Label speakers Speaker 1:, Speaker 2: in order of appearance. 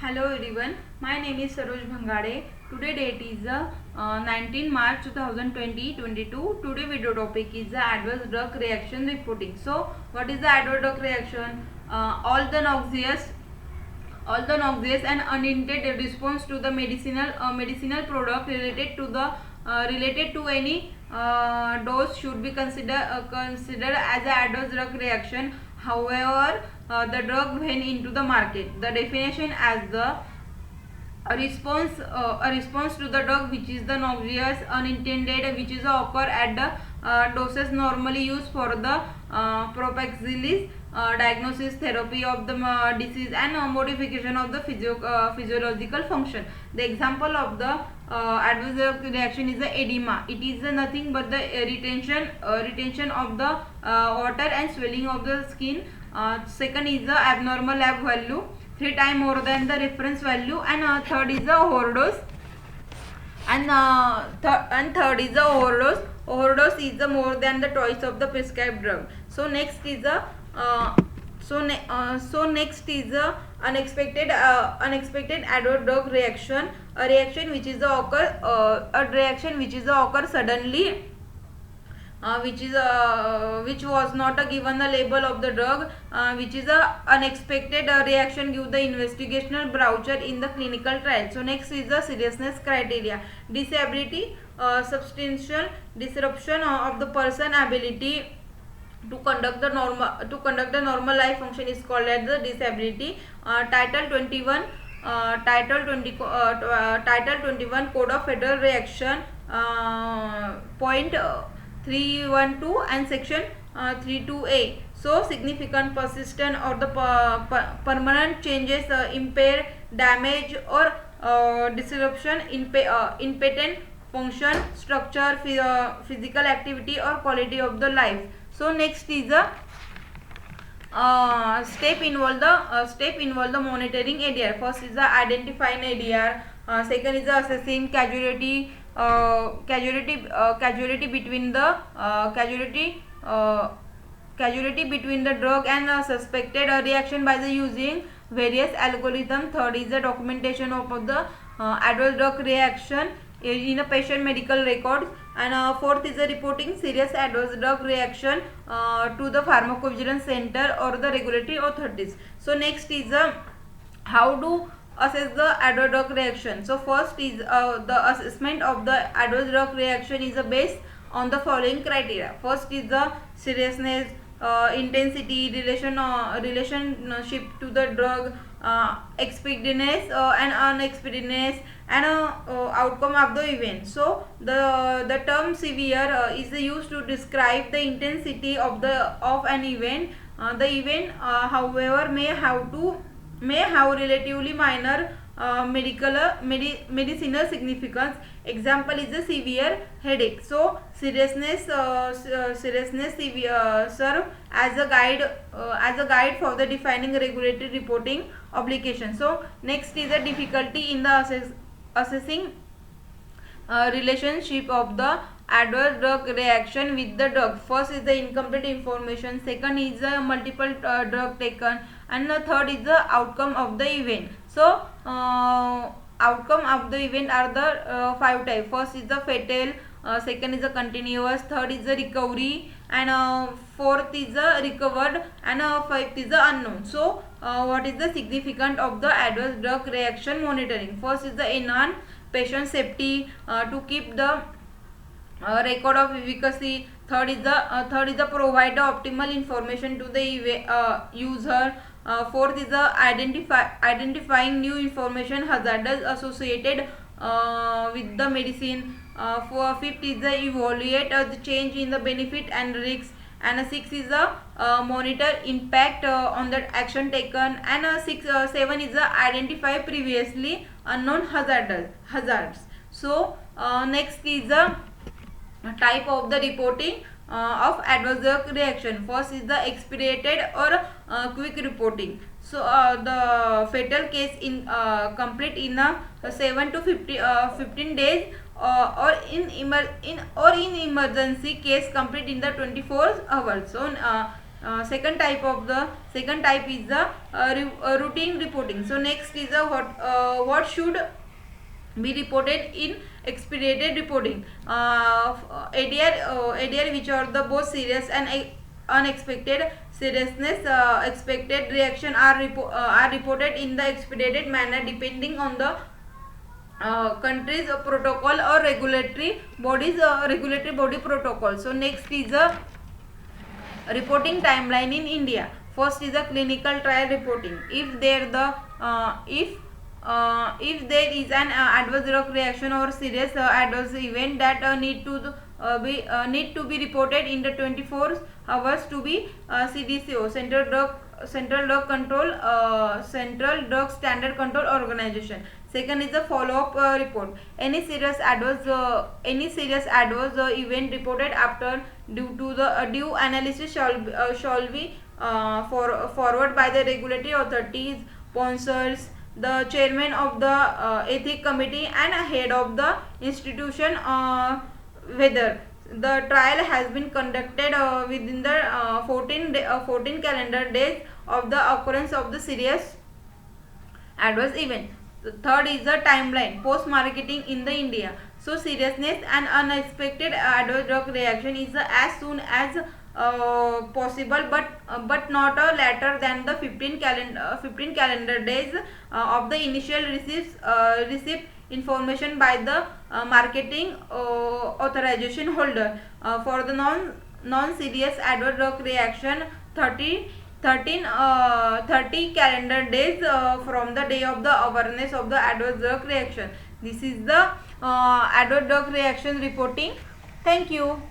Speaker 1: Hello everyone, my name is Saroj Bhangade. Today date is 19 March 2022. Today video topic is the adverse drug reaction reporting. So what is the adverse drug reaction? All the noxious and unintended response to the medicinal product related to any dose should be considered as an adverse drug reaction. However, the drug when into the market, the definition as the a response to the drug which is the noxious unintended which is occur at the doses normally used for the prophylaxis diagnosis therapy of the disease and modification of the physiological function. The example of the adverse reaction is the edema. It is nothing but the retention of the water and swelling of the skin. Second is the abnormal lab value, 3 times more than the reference value, and third is the overdose, and third is the overdose is the more than the twice of the prescribed drug. So next is the next is the unexpected adverse drug reaction, a reaction which is the occur suddenly, which was not given the label of the drug, which is a unexpected reaction give the investigational brochure in the clinical trial. So next is the seriousness criteria. Disability, substantial disruption of the person ability to conduct the normal life function is called as the disability. Title 21 Title 21 Code of Federal Reaction, point 312 and section 32A. So significant, persistent or the permanent changes, impair, damage or disruption in patent function, structure, physical activity or quality of the life. So next is the step involve the monitoring ADR. First is the identifying ADR. Second is the assessing causality between the causality between the drug and suspected reaction by the using various algorithm. Third is the documentation of the adverse drug reaction in a patient medical records, and fourth is the reporting serious adverse drug reaction to the pharmacovigilance center or the regulatory authorities. So next is how to assess the adverse drug reaction. So first is the assessment of the adverse drug reaction is based on the following criteria. First is the seriousness, intensity, relationship to the drug, expectedness and unexpectedness, and outcome of the event. So the term severe is used to describe the intensity of an event. The event, however, may have relatively minor medicinal significance. Example is the severe headache. So seriousness serve as a guide for the defining regulatory reporting obligation. So next is the difficulty in the assessing relationship of the adverse drug reaction with the drug. First is the incomplete information, second is the multiple drug taken, and the third is the outcome of the event. So outcome of the event are the 5 types. First is the fatal, second is the continuous, third is the recovery, and fourth is the recovered, and fifth is the unknown. So what is the significance of the adverse drug reaction monitoring? First is the enhance patient safety, to keep the record of efficacy. Third is the provide the optimal information to the user. Fourth is the identifying new information hazardous associated with the medicine. Fifth is the evaluate the change in the benefit and risks, and sixth is the monitor impact on the action taken, and seven is the identify previously unknown hazards. So next is the type of the reporting of adverse drug reaction. First is the expedited or quick reporting. So the fatal case in complete in 7 to 15 days, or in emergency case complete in the 24 hours. So Second type is the routine reporting. So next is what should be reported in expedited reporting. ADR which are the both serious and unexpected seriousness expected reaction are reported in the expedited manner depending on the country's protocol or regulatory body protocol. So next is a reporting timeline in India. First is a clinical trial reporting. If there is an adverse drug reaction or serious adverse event that need to be reported in the 24 hours to be CDCO, Central Drug Standard Control Organization. Second is the follow-up report. Any serious adverse event reported after due analysis shall be forward by the regulatory authorities, sponsors, the chairman of the ethics committee and head of the institution, whether the trial has been conducted within the 14 calendar days of the occurrence of the serious adverse event. The third is the timeline post marketing in the India. So seriousness and unexpected adverse drug reaction is as soon as possible, but not later than the 15 calendar days of the initial receipt information by the marketing authorization holder. For the non serious adverse drug reaction, 30 calendar days from the day of the awareness of the adverse drug reaction. This is the adverse drug reaction reporting. Thank you.